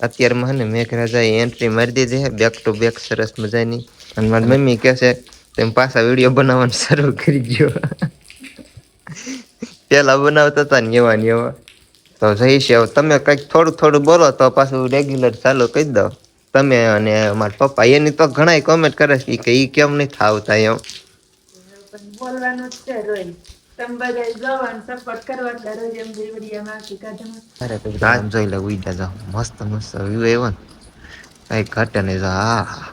અત્યારમાં હે ને મેઘરાજાએ એન્ટ્રી મારી દીધી હે બેક ટુ બેક સરસ મજાની. અને મારી મમ્મી કે છે તેમ પાછા વિડીયો બનાવવાનું શરૂ કરી દયો. પેલા બનાવતા હતા ને એવા ને એવા. તો જઈ છે તમે કંઈક થોડું થોડું બોલો તો પાછું રેગ્યુલર ચાલુ કહી દો. તમે અને મારા પપ્પા એની તો ઘણાય કોમેન્ટ કરે છે કે ઈ કેમ નથી આવતા એમ. બોલવાનું જ છે રોજ. તમે બધા જોવો ને સપોર્ટ કરો એટલે રોજ એમ વિડિયો નાખી કાઢું. આમ જોઈ લે ઉઈગા જા મસ્ત મસ્ત વ્યુ આવ્યો ને. કઈ ઘટે નઈ જો આહા.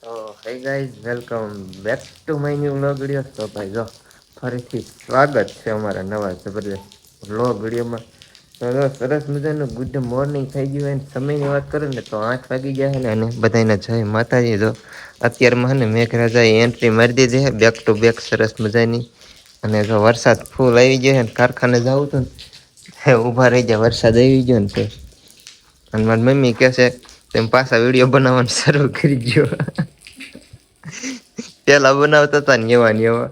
તો હે guys welcome back to my new vlog video. તો ભાઈ જો ફરીથી સ્વાગત છે અમારા નવા જબરદસ્ત વ્લોગ વિડીયોમાં. તો સરસ મજાનું ગુડ મોર્નિંગ થઈ ગયું હોય સમયની વાત કરું ને તો 8 વાગી ગયા છે ને બધાને જય માતાજી. જો અત્યારમાં હે ને મેઘરાજાએ એન્ટ્રી મારી દીધી હે બેક ટુ બેક સરસ મજાની. અને જો વરસાદ ફૂલ આવી ગયો ને કારખાને જવું તું ને ઉભા રહી ગયા વરસાદ આવી ગયો ને તો. અને મારી મમ્મી કે છે તેમ પાછા વિડીયો બનાવવાનું શરૂ કરી દયો. પેલા બનાવતા હતા ને એવા ને એવા.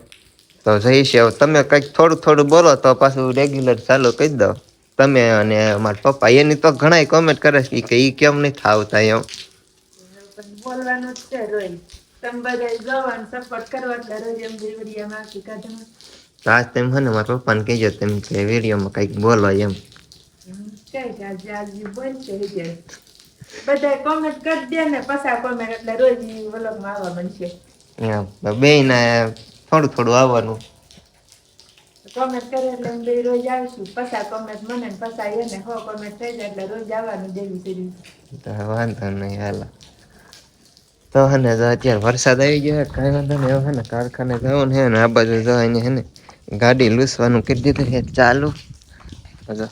તો જઈ છે તમે કંઈક થોડું થોડું બોલો તો પાછું રેગ્યુલર ચાલુ કહી દો. તમે અને મારા પપ્પા એની તો ઘણાય કોમેન્ટ કરે છે કે ઈ કેમ નથી આવતા એમ. બોલવાનું જ છે રોજ. તમે બધા જોવો ને સપોર્ટ કરો એટલે રોજ એમ વિડિયો નાખી કાઢું. તો આજ તેમ હે ને મારા પપ્પાને કહેજો તેમ કે વિડીયોમાં કંઈક બોલો એમ. કઈ આજે બોલશે એટલે. બધા કોમેન્ટ કરી દે ને પસા કોમેન્ટ એટલે રોજ વ્લોગમાં આવવા મંડશે. બેયને થોડું થોડું આવવાનું. કોમેન્ટ કરે એટલે અમે બેય રોજ આવીશું પસા કોમેન્ટ મને ને પસા એને હો કોમેન્ટ થઈ જાય એટલે રોજ આવવાનું ડેલી સીરીઝ. તો વાંધો નઈ હાલો. તો હે ને અત્યારે વરસાદ આવી ગયો હે કઈ વાંધો નઈ હવે હે ને કારખાને જવાનું હે ને આ બાજુ જો અહીંયા હે ને ગાડી લૂસવાનું કરી દીધું હે ચાલુ. જો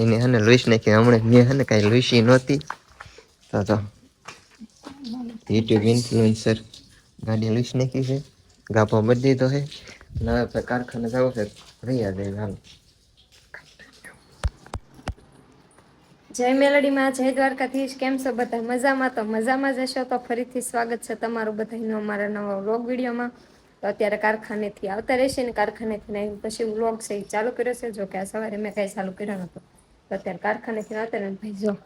એને હે ને લૂસ નાખી હમણાં મેં હે ને કાંઈ લૂસી નહોતી. તો જો યુટ્યુબ ઇન્ફ્લુએન્સર ગાડી લૂસ નાખી છે. ગાભો મારી દીધો હે ને હવે કારખાને જવું છે વયા જાય હાલો. જય મેલડીમાં જય દ્વારકાધીશ. કેમ છો બધા મજામાં? તો મજામાં જ હશો તો ફરીથી સ્વાગત છે તમારું બધાનું અમારા નવા વ્લોગ વિડીયોમાં. તો અત્યારે કારખાનેથી આવતા રહેશે ને કારખાનેથી પછી વ્લોગ છે એ ચાલુ કર્યો છે. જો કે આ સવારે મેં કાંઈ ચાલુ કર્યો નહોતો તો અત્યારે કારખાનેથી આવતા ને ભાઈ જો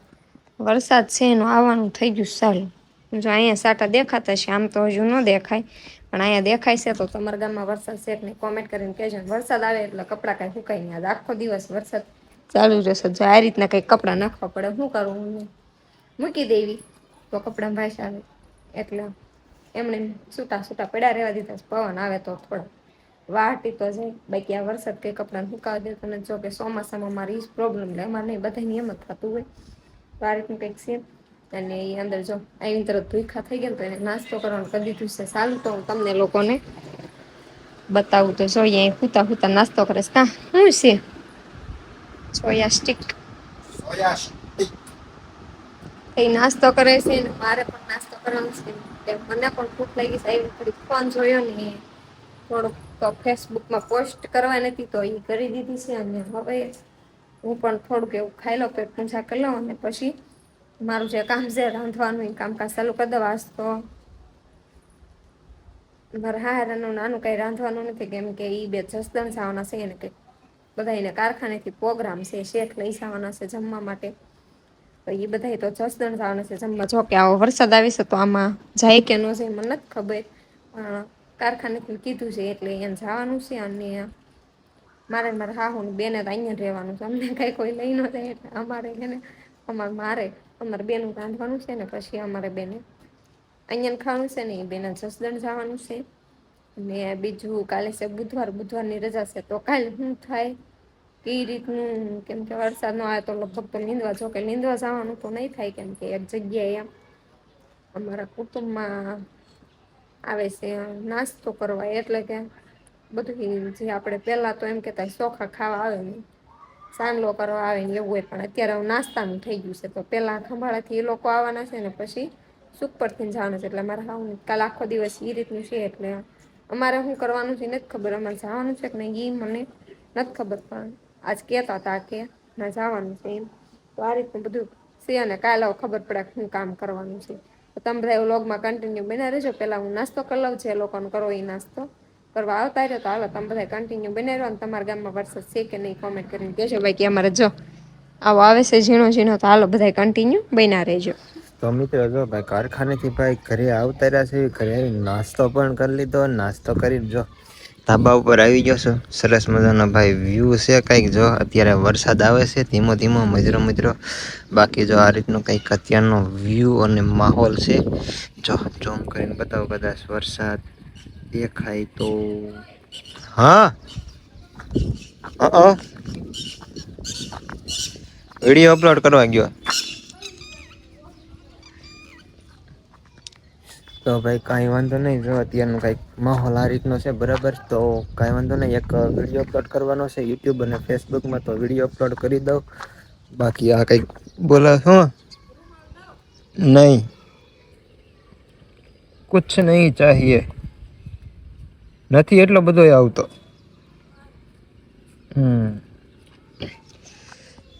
વરસાદ છે એનું આવવાનું થઈ ગયું ચાલું. જો અહીંયા સાટા દેખાતા છે આમ તો હજુ ન દેખાય. પણ અહીંયા દેખાય છે તો તમારા ગામમાં વરસાદ છે કે નહીં કોમેન્ટ કરીને કહેજો. વરસાદ આવે એટલે કપડાં કાંઈ સુકાય નહીં. આજ આખો દિવસ વરસાદ ચાલુ રહેશે. જો આ રીતના કંઈક કપડાં નાખવા પડે શું કરવું મૂકી દેવી તો કપડાં ભાઈ આવે એટલે એમણે છૂટા છૂટા પડ્યા રહેવા દીધા. પવન આવે તો થોડા વાહટી તો જાય બાકી આ વરસાદ કઈ કપડાં સુકાવા દેતો નથી. જો કે ચોમાસામાં મારે ઈ જ પ્રોબ્લેમ એટલે અમારે નહીં બધાની એમ જ થતું હોય. તો આ રીતનું કંઈક છે. અને એ અંદર જો આવી તરત ભૂખા થઈ ગયા તો એને નાસ્તો કરવાનું કરી દીધું છે સારું. તો હું તમને લોકોને બતાવું તો જોઈએ હુતા હુતા નાસ્તો કરીશ કા શું છે સોયા સ્ટિક. એ નાસ્તો કરે છે ને મારે પણ નાસ્તો કરવાનો છે. મને પણ ભૂખ લાગી છે થોડીક ફોન જોયો ને થોડુંક તો ફેસબુકમાં પોસ્ટ કરવા નથી તો એ કરી દીધી છે. અને હવે હું પણ થોડુંક એવું ખાઈ લઉં પેટ પૂજા કરી લઉં અને પછી મારું જે કામ છે રાંધવાનું એ કામકાજ ચાલુ કરી દઉં. આજ તો મારે હારાનું નાનું કઈ રાંધવાનું નથી કેમ કે ઈ બે જસદણ જવાના છે ને કઈ બધા એને કારખાનેથી પ્રોગ્રામ છે શેઠ લઈ જવાના છે જમવા માટે. તો એ બધા તો જસદણ જવાના છે જમવા. જો કે આવો વરસાદ આવી છે તો આમાં જાય કે ન જાય મને નથી ખબર. કારખાનેથી કીધું છે એટલે અહીંયા જવાનું છે. અને મારે મારે હાહુ બેને તો અહીંયા રહેવાનું છે. અમને કઈ કોઈ લઈ ન જાય એટલે અમારે છે ને અમારે બેનું રાંધવાનું છે ને પછી અમારે બેને અહીંયા ખાવાનું છે ને એ બેને જસદણ જવાનું છે. ને બીજું કાલે છે બુધવારની રજા છે તો કાલે શું થાય એ રીતનું કેમ કે વરસાદ નો આવે તો લગભગ તો નીંદવા જો કે નીંદવા જવાનું તો નહી થાય કેમ કે એક જગ્યાએ એમ અમારા કુટુંબમાં આવે છે નાસ્તો કરવા એટલે કે બધું જે આપડે પેલા તો એમ કેતા ચોખા ખાવા આવે ને સાનલો કરવા આવે ને એવું હોય પણ અત્યારે નાસ્તાનું થઈ ગયું છે. તો પેલા ખંભાળાથી એ લોકો આવવાના છે ને પછી સુખપરથી જવાનું છે એટલે મારે હાહુને કાલ આખો દિવસ એ રીતનું છે. એટલે અમારે શું કરવાનું છે નથી ખબર અમારે જવાનું છે કે નહી એ મને નથી ખબર પણ આજ કેતા હતા કે ના જવાનું છે એમ. તો આ રીતનું બધું છે અને કાલે ખબર પડે શું કામ કરવાનું છે. તમે બધા વ્લોગમાં કન્ટિન્યુ બના રહેજો. પેલા હું નાસ્તો કરી લઉં જે લોકોને કરવો એ નાસ્તો કરવા આવતા રહ્યો. તો હાલો તમે બધા કન્ટિન્યુ બને રહો. અને તમારા ગામમાં વરસાદ છે કે નહીં કોમેન્ટ કરીને કહેજો ભાઈ કે અમારે જો આવો આવે છે ઝીણો ઝીણો. તો હાલો બધા કન્ટિન્યુ બન્યા રહેજો. તો મિત્રો જો ભાઈ કારખાનેથી ભાઈ ઘરે આવતા રહ્યા છે. ઘરે આવી નાસ્તો પણ કરી લીધો. નાસ્તો કરી જો ધાબા ઉપર આવી ગયો છું. સરસ મજાનો ભાઈ વ્યૂ છે કંઈક. જો અત્યારે વરસાદ આવે છે ધીમો ધીમો મજરો મજરો. બાકી જો આ રીતનો કંઈક અત્યારનો વ્યૂ અને માહોલ છે. જો ઝૂમ કરીને બતાવો કદાચ વરસાદ દેખાય તો. હા વિડીયો અપલોડ કરવા ગયો. તો ભાઈ કાંઈ વાંધો નહીં. જો અત્યારનો કંઈક માહોલ આ રીતનો છે બરાબર. તો કાંઈ વાંધો નહીં. એક વિડીયો અપલોડ કરવાનો છે યુટ્યુબ અને ફેસબુકમાં. તો વિડીયો અપલોડ કરી દઉં. બાકી આ કંઈક બોલા શું નહીં, કુછ નહીં ચાહીએ. નથી એટલો બધો આવતો.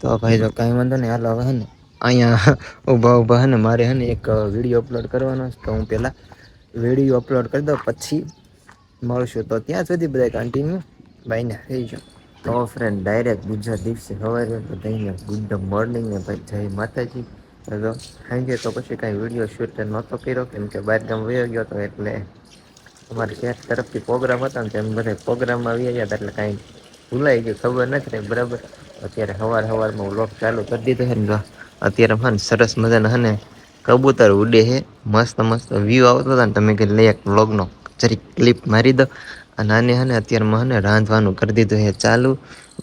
તો ભાઈ જો કાંઈ વાંધો નહીં. હાલો હવે હે ને અહીંયા ઊભા ઊભા હે ને મારે હે ને એક વિડીયો અપલોડ કરવાનો છે. તો હું પહેલાં વિડીયો અપલોડ કરી દઉં પછી મળશું. તો ત્યાં સુધી બધા કન્ટિન્યુ બાયને થઈ જાઓ. તો ફ્રેન્ડ ડાયરેક્ટ બીજા દિવસે સવારે બધાને ગુડ મોર્નિંગ ને ભાઈ જય માતાજી. તો સાંજે તો પછી કાંઈ વિડીયો શૂટ નહોતો કર્યો કેમ કે બહાર ગામ વયો ગયો હતો. એટલે અમારી શહેર તરફથી પ્રોગ્રામ હતા ને તેમ બધા પ્રોગ્રામમાં આવી ગયા હતા. એટલે કાંઈ ભૂલાઈ ગયું, ખબર નથી રહી બરાબર. અત્યારે સવારમાં વ્લોગ ચાલુ કરી દીધો છે ને. અત્યારે હા સરસ મજાના હે ને કબૂતર ઉડે છે. મસ્ત મસ્ત વ્યૂ આવતો હતા ને. તમે કે લઈ એક વ્લોગનો જરીક ક્લિપ મારી દો. અને આને હે ને અત્યારમાં હે ને રાંધવાનું કરી દીધું છે ચાલુ.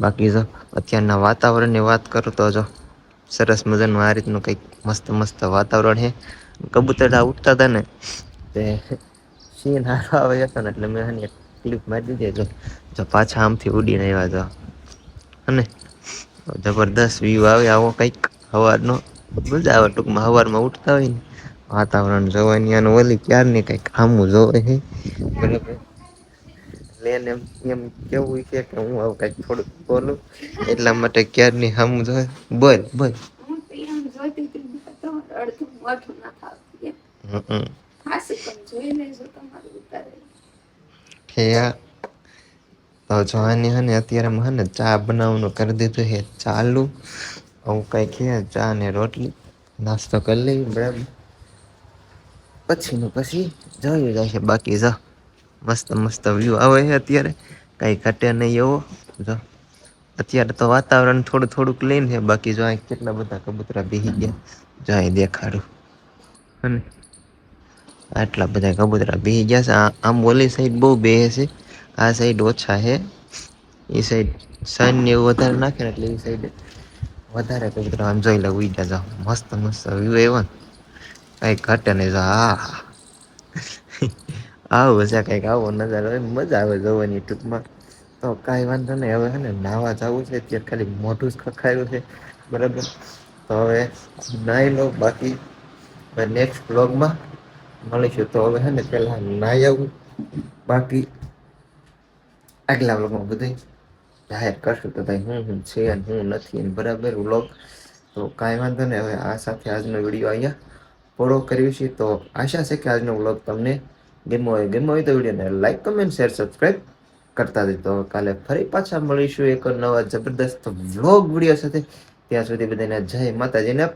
બાકી જો અત્યારના વાતાવરણની વાત કરું તો જો સરસ મજાનું આ રીતનું કંઈક મસ્ત મસ્ત વાતાવરણ છે. કબૂતર ઉઠતા હતા ને તે સીન હારો આવે હતો ને એટલે મેં હે ક્લિપ મારી દીધી. જો પાછા આમથી ઉડીને આવ્યા જો અને જબરદસ્ત વ્યૂ આવે આવો કંઈક સવારનો. મજા આવે ટૂંકમાં સવારમાં ઉઠતા હોય ને વાતાવરણ જોવાની. આનું ઓલી ક્યારની કંઈક આમું જોવે છે બરાબર. પ્લેન એમ કેવું છે કે હું આવું કંઈક થોડુંક બોલું એટલા માટે ક્યારની સામું જોવે. બોલ બોલ. તો જોવાની હે ને અત્યારે હે ને ચા બનાવવાનું કરી દીધું છે ચાલુ. આવું કંઈક છે ચા ને રોટલી નાસ્તો કરી લઈ બરાબર. પછી જોયું જાય છે. બાકી જો મસ્ત મસ્ત વ્યૂ આવે છે અત્યારે. કાંઈ ઘટે નહીં એવો. જો અત્યારે તો વાતાવરણ થોડું થોડુંક ક્લીન છે. બાકી જો અહીં કેટલા બધા કબૂતરા બેસી ગયા. જો અહીં દેખાડું અને આટલા બધા કબૂતરા બેસી ગયા છે. આમ ઓલી સાઈડ બહુ બેસે છે, આ સાઈડ ઓછા છે. એ સાઈડ સન ને એવું વધારે નાખે ને એટલે એ સાઈડ વધારે કબૂતરા આમ જોઈ લે ઉઈ જાઓ. મસ્ત મસ્ત વ્યૂ એવો ને કંઈક ઘટે નહીં. જો હા આવું છે કંઈક આવો નજારો મજા આવે જોવાની ટૂંકમાં. તો કાંઈ વાંધો નહીં. હવે હે ને નાવા જવું છે. અત્યારે ખાલી મોઢું જ ખખાયું છે બરાબર. તો હવે નાહી લો. બાકી નેક્સ્ટ વ્લોગમાં મળીશું. તો હવે હે ને પહેલા નાહી આવું. બાકી આગલા વ્લોગમાં બધું જાહેર કરશું તો ભાઈ હું છે અને હું નથી બરાબર વ્લોગ. તો કાંઈ વાંધો નહીં. હવે આ સાથે આજનો વિડીયો અહીંયા પૂરો કર્યું છે. તો આશા છે કે આજનો વ્લોગ તમને ગમ્યો હોય તો વિડીયોને લાઈક કમેન્ટ શેર સબસ્ક્રાઈબ કરતા જજો. તો કાલે ફરી પાછા મળીશું એક નવા જબરદસ્ત વ્લોગ વિડીયો સાથે. ત્યાં સુધી બધાને જય માતાજીને.